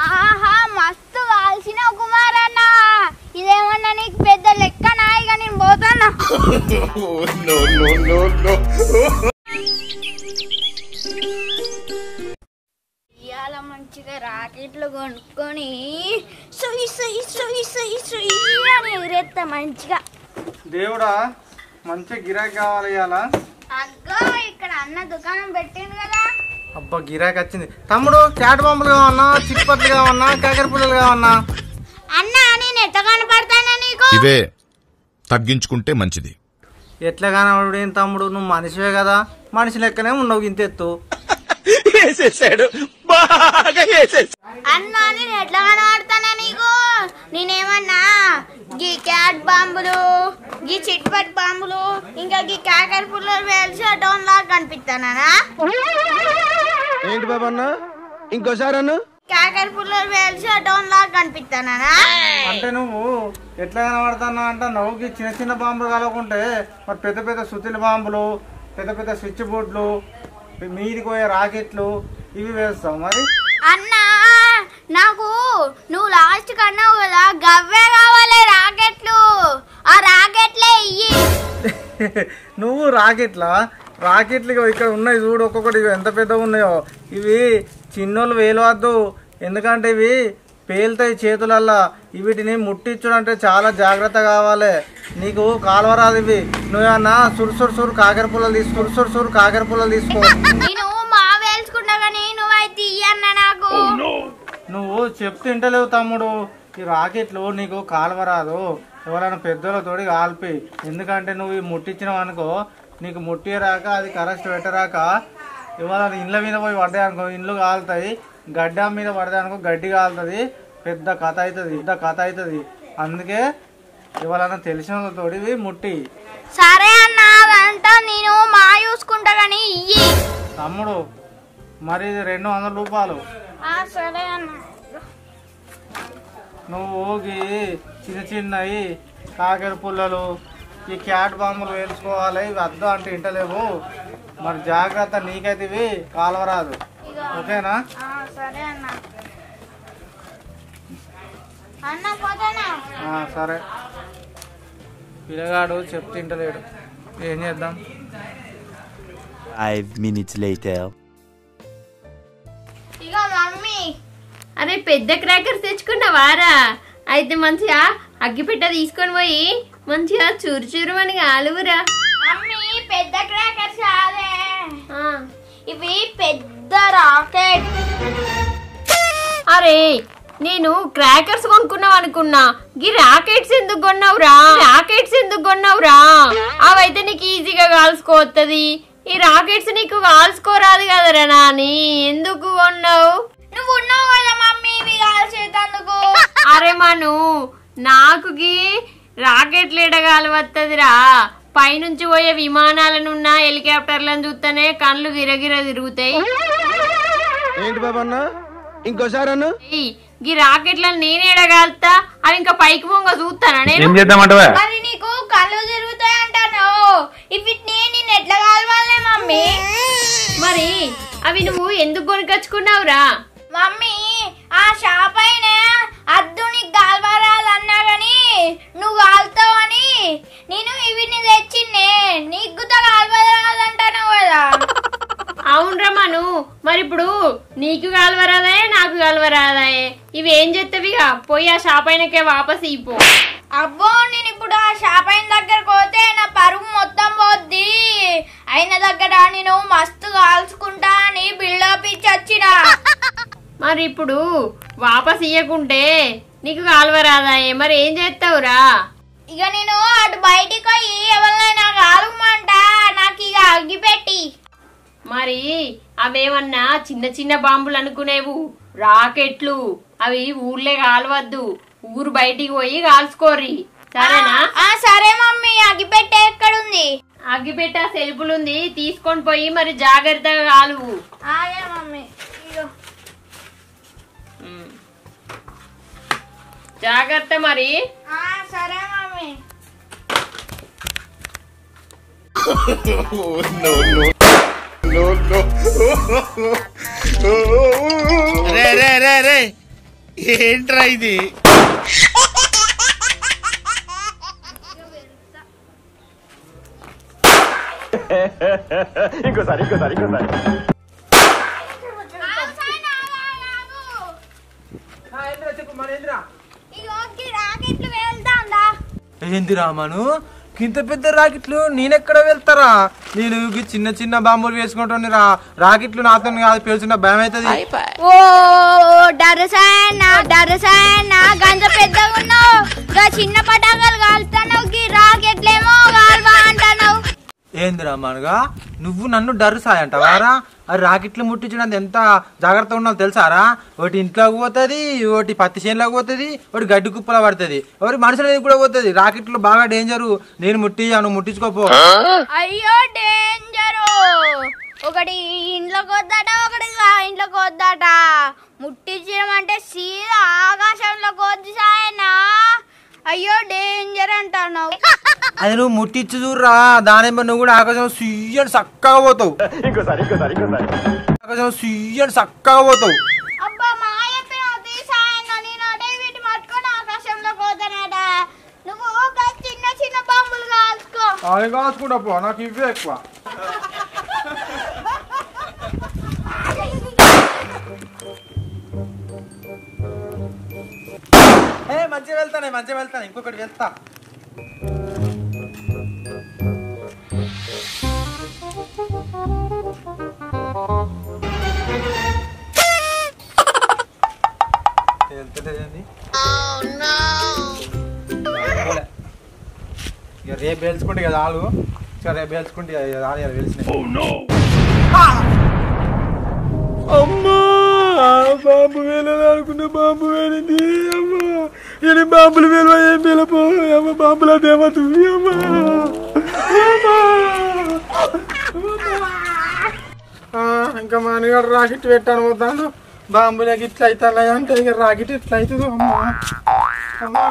ఆహా మస్తు కాల్చిన కుమారన్న ఇదేమన్నా నీకు పెద్ద లెక్క నాయిగా నేను పోతానా ఇవాళ మంచిగా రాకెట్లు కొనుక్కొని సుయి సుయి సుయి సుయి సుయి అని ఎగిరేస్తా మంచిగా. దేవుడా మంచి గిరాకీ కావాలి ఇవాళ. అగ్గో ఇక్కడ అన్న దుకాణం పెట్టిండు కదా. అబ్బా గిరాకీ వచ్చింది. తమ్ముడు క్యాట్ బొమ్మలు కావన్నా, చిక్కుపట్లు కావన్నా, కాకర పుల్లలు కావన్నా? అన్న నేను ఎట్లా కనపడతానా నీకు? ఇవే తగ్గించుకుంటే మంచిది. ఎట్లా కనబడు ఏం తమ్ముడు, నువ్వు మనిషివే కదా, మనిషి లెక్కనే ఉన్నావు ఇంతెత్తు. అన్న నేను ఎట్లా కనబడతానా నీకు? నేనేమన్నా గీ క్యాట్ బాంబులు, గీ చిట్పట్ బాంబులు, ఇంకా గీ కాకర పుల్లలు వేల్చి డౌన్ లాగా కనిపిస్తానా? ఏంటి బాబా అన్న ఇంకోసారి అన్న కాకర పుల్లలు వేల్చి డౌన్ లాగా కనిపిస్తానా? అంటే నువ్వు ఎట్లా కనబడతానా అంటే నువ్వు చిన్న చిన్న బాంబులు కలవకుంటే మరి పెద్ద పెద్ద సుతిల బాంబులు, పెద్ద పెద్ద స్విచ్ బోర్డులు, మీదికి పోయే రాకెట్లు ఇవి వేస్తావు మరి. అన్నా నాకు నువ్వు లాస్ట్ కన్నావు కదా గవ్వే కావాలి రాకెట్లు, ఆ రాకెట్లే ఇయ్యి. నువ్వు రాకెట్లు ఇక్కడ ఉన్నాయి చూడు, ఒక్కొక్కటి ఎంత పెద్దగా ఉన్నాయో. ఇవి చిన్నోళ్ళు వేలవద్దు, ఎందుకంటే ఇవి పేలుతాయి చేతులల్లా. వీటిని ముట్టించడం అంటే చాలా జాగ్రత్త కావాలి. నీకు కాలువరాదు ఇవి. నువ్వేమన్నా సురు కాకర పుల్లలు తీసుకో. నేను మా వేల్చుకుంటా కానీ నువ్వైతే ఇయ్యన్న నాకు. నువ్వు చెప్తే వింటలేవు తమ్ముడు. ఈ రాకెట్లు నీకు కాలువరాదు, ఎవరైనా పెద్దోళ్ళతోటి కాల్పి. ఎందుకంటే నువ్వు ముట్టించినావు అనుకో, నీకు ముట్టిరాక అది కరెక్ట్ పెట్టరాక ఎవరైనా ఇండ్ల మీద పోయి పడ్డాయి అనుకో, ఇండ్లు కాలుతాయి. గడ్డ మీద పడతాయి అనుకో, గడ్డి కాలుతుంది. పెద్ద కథ అవుతుంది. అందుకే ఎవరైనా తెలిసిన వాళ్ళతోటి ముట్టి. సరే అన్న అదంతా నేను మా చూసుకుంటా కానీ ఇయ్యి. తమ్ముడు మరి ఇది 200 రూపాయలు. సరే అన్న. నువ్వు చిన్నవి కాకర పుల్లలు, ఈ క్యాట్ బాంబులు వేసుకోవాలి. ఇవి అద్దం అంటే ఇంటలేవు, మరి జాగ్రత్త. నీకైతే ఇవి కాలువరాదు, ఓకేనా? సరే అన్న. అన్న పోతానా? సరే. పిల్లగాడు చెప్తే ఇంటలేడు, ఏం చేద్దాం? 5 minutes later. ఇక మమ్మీ అరే పెద్ద క్రాకర్స్ తెచ్చుకున్నావారా? అయితే మంచిగా అగ్గిపెట్ట తీసుకొని పోయి మంచిగా చూరు అని కాలువురా. మమ్మీ పెద్ద క్రాకర్స్ కాదే, ఇవి పెద్ద రాకెట్. అరే నేను క్రాకర్స్ కొనుక్కున్నావు అనుకున్నా, ఈ రాకెట్స్ ఎందుకు కొన్నావురా? అవైతే నీకు ఈజీగా కాల్చుకోవత్తది. ఈ రాకెట్స్ నీకు కాల్చుకోరాదు కదరా నాని, ఎందుకు కొన్నావు? నువ్వు ఉన్నావు కదా మమ్మీ ఇవి కాల్చేటందుకు. అరే మను నాకు రాకెట్లు ఎడగాలవత్తదిరా. పైనుంచి పోయే విమానాలనున్న హెలికాప్టర్లను చూస్తేనే కళ్ళు గిరగిర తిరుగుతాయి. ఏంటి బాబా అన్న ఇంకోసారి అన్న ఈ రాకెట్లను నేను ఎడగాలుతా, అవి ఇంకా పైకి పోంగ చూస్తానా నేను? మరి నీకు కళ్ళు తిరుగుతాయి అంటాను, వీటిని నేను ఎట్లా కాలవాలే మమ్మీ? మరి అవి నువ్వు ఎందుకు కొనుకొచ్చుకున్నావురా? మమ్మీ ఆ షాప్ అయిన అద్దు నీకు గాల్వరాలన్నా గాని నువ్వు కాలుతావని నేను వీటిని తెచ్చిందే. నీకు గాల్వరాలంటాను కదా. అవునరా మను, మరి ఇప్పుడు నీకు కాలువరాదాయే నాకు కాలువరాదాయే? ఇవి ఏం చేస్తావిగా? పోయి ఆ షాప్ అయినకే వాపస్ ఇపో. అబ్బో నేను ఇప్పుడు ఆ షాప్ అయిన దగ్గర పోతే నా పరువు మొత్తం పోద్ది. అయిన దగ్గర నేను మస్తు కాల్చుకుంటా అని బిల్డప్ ఇచ్చి వచ్చిన. మరి ఇప్పుడు వాపస్ ఇయ్యకుంటే నీకు కాలువరాదాయే? మరి ఏం చేస్తావురా? ఇక నేను అటు బయటికి పోయి ఎవరినైనా కాలుమంట, నాకు ఇక అగ్గిపెట్టి. మరి అవేమన్నా చిన్న బాంబులు అనుకునేవు, రాకెట్లు. అవి ఊర్లే కాలవద్దు, ఊరు బయటికి పోయి కాల్చుకోర్రి, సరేనా? సరే మమ్మీ. అగ్గిపెట్టె ఎక్కడుంది? అగ్గిపెట్ట సెల్పులుంది, తీసుకొని పోయి మరి జాగ్రత్తగా కాలువు. మమ్మీ జాగ్రత్త మరి. సరే మమ్మీ. No. అరే అరే ఏంట్రా ఇది? ఇంకోసారి ఏంది రామాను ఇంత పెద్ద రాకెట్లు నేనెక్కడ వెళ్తారా? నేను చిన్న చిన్న బాంబులు వేసుకుంటాను రాకెట్లు నాతో కాదు పేల్చున్న భయం అవుతుంది. ఓ డరసాయన గంజ పెద్దగా ఉన్నావు, చిన్న పటాకాలు కాలుతున్నావు, రాకెట్లేమో కాల్వా అంటున్నావు. ఏంది రామానుగా నువ్వు నన్ను డర్సాయి అంటావారా? అది రాకెట్లు ముట్టించడానికి ఎంత జాగ్రత్తగా ఉన్నావు తెలుసారా? ఒకటి ఇంట్లోకి పోతుంది, ఒకటి పత్తి చేనులోకి పోతుంది, ఒకటి గడ్డి కుప్పలో పడుతుంది, ఒకటి మనుషుల కూడా పోతుంది. రాకెట్లు బాగా డేంజరు. నేను నువ్వు ముట్టించుకోపో. అయ్యో డేంజరు. ఒకటి ఇంట్లోకి వద్దట, ఒకటి ఇంట్లోకి వద్దట. ముట్టించడం అంటే సీదా ఆకాశంలోకి వద్దు సాయనా. అయ్యో డేంజర్ అంటున్నావు. అది నువ్వు ముట్టించు చూడరా, దాని నువ్వు కూడా ఆకాశం సీయని చక్కగా పోతావు. ఆకాశం సీయని చక్కగా పోతావు. అబ్బా మాయ సాయన్న, నేను అడే వీటి పట్టుకొని ఆకాశంలోకి పోతానట. నువ్వు చిన్న చిన్న బాంబులు కాల్చుకో. అది కాల్చుకుంటా పో, నాకు ఇవే ఎక్కువ. మంచిగా వెళ్తాను ఇంకొకటి వెళ్తా. రేపు పేల్చుకుంటే కదా ఆలు, రేపు పేల్చుకుంటే అమ్మా బాంబు వేలేదు అనుకున్న బాంబు వేలింది. అమ్మా నేను బాంబులు వేలు ఏం వేలపో అమ్మ బాంబులా దేవతు. ఇంకా మా అన్నగారు రాకెట్ పెట్టాను పోతాను, బాంబులకి ఇట్లా అవుతాయి అంటే ఇక రాకెట్ ఇట్లా అవుతుంది. అమ్మా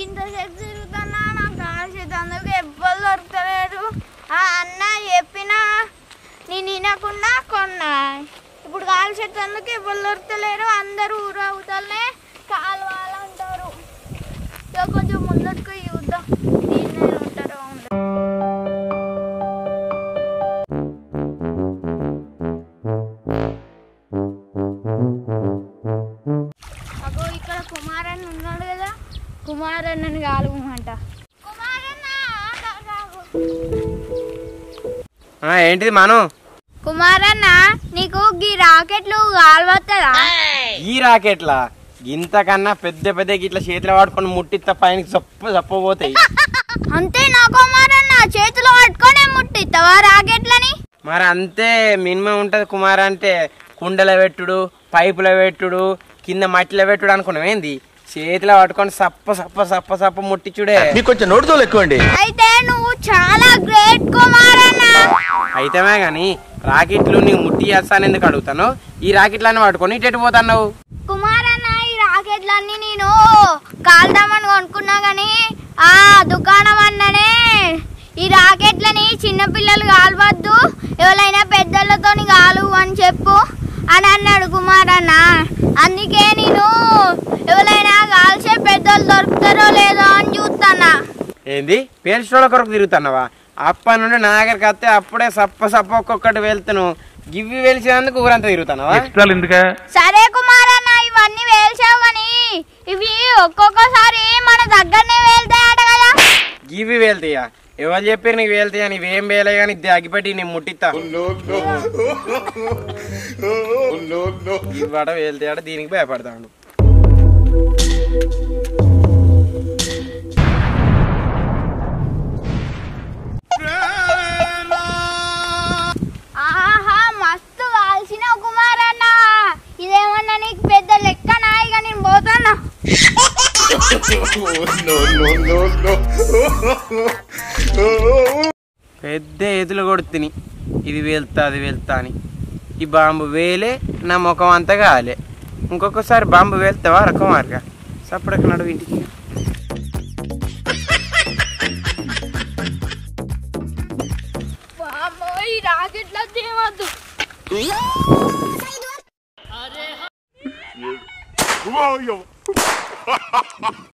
ఇంతసేపు తిరుగుతున్నా, నాకు కాల్చేందుకు ఎవ్వరు దొరకలేరు. ఆ అన్న చెప్పినా నేను వినకుండా కొన్నా. ఇప్పుడు కాల్చేందుకు ఎవ్వరు దొరకలేరు. అందరూ ఊరు అవుతానే కాలువాలంటారు. ఇక కొంచెం ముందట్టుకు చూద్దాం దీన్ని ఉంటారో ఉండరు. అగో ఇక్కడ కుమారన్న ఉన్నాడు కదా, కుమారన్నని కాలువమంట. ఏంటిది మాను? కుమారన్న నీకు గీ రాకెట్లు కాలువత్తదా? ఈ రాకెట్లా ఇంతకన్నా పెద్ద పెద్ద ఇట్లా చేతిలో పట్టుకొని ముట్టిస్తా పైన చప్పపోతాయి. అంతే నా కుమారన్న, చేతిలో పట్టుకొని ముట్టిస్తావా రాకెట్లని? మరి అంతే మినిమం ఉంటది కుమార్. అంటే కుండలో పెట్టుడు, పైపులో పెట్టుడు, కింద మట్టిలో పెట్టుడు అనుకున్నాం. ఏంది చేతిలో పట్టుకొని సప్ప సప్ప సప్ప సప్ప ముట్టించుడే. మీకు కొంచెం నోటితోలు ఎక్కువండి. అయితే నువ్వు చాలా గ్రేట్ కుమారన్న. అయితేమే గాని రాకెట్లు నీవు ముట్టి చేస్తాను ఎందుకు అడుగుతాను? ఈ రాకెట్లన్నీ పట్టుకొని ఇటు పోతావు కుమారన్న. ఈ రాకెట్లన్నీ నేను కాల్దామని కొనుక్కున్నా గాని ఆ దుకాణం అన్ననే ఈ రాకెట్లని చిన్నపిల్లలు కాలవద్దు, ఎవరైనా పెద్దలతో కాలు అని చెప్పు అని అన్నాడు కుమారన్న. అందుకే నేను ఎవరైనా కాల్చే పెద్దలు దొరుకుతారో లేదో అని చూస్తానా. ఏంది పేల్చోళ్ళ కొరకు తిరుగుతున్నావా? అప్ప నుండి నా దగ్గరికి వస్తే అప్పుడే సప్ప సప్ప ఒక్కొక్కటి వెళ్తాను. గివ్వి వెలిసినందుకు ఊరంతా తిరుగుతున్నావా? సరే కుమారన్న, ఇవన్నీ వేల్చావు కానీ ఇవి ఒక్కొక్కసారి మన దగ్గరనే వేల్తాయట కదా. గివ్వి వెళ్తాయా? ఎవరు చెప్పారు నీకు వెళ్తాయా? నీవేం వేలే కానీ అగ్గిపెట్టి నేను ముట్టిస్తా. ఇవాట వెళ్తాయట, దీనికి భయపడతాడు. ఆహా మస్తు కాల్చిన కుమారన్న, ఇదేమన్నా నీకు పెద్ద లెక్కనా? ఇక నేను పోతానా. పెద్ద ఎదులు కొడుతుని ఇది వెళ్తా అది వెళ్తా అని. ఈ బాంబు వేలే నా ముఖం అంతా కాలే. ఇంకొకసారి బాంబు వెళ్తావా రకమారుగా సప్పుడక్క నడువు ఇంటికి. ఈ రాకెట్లా తేవద్దు.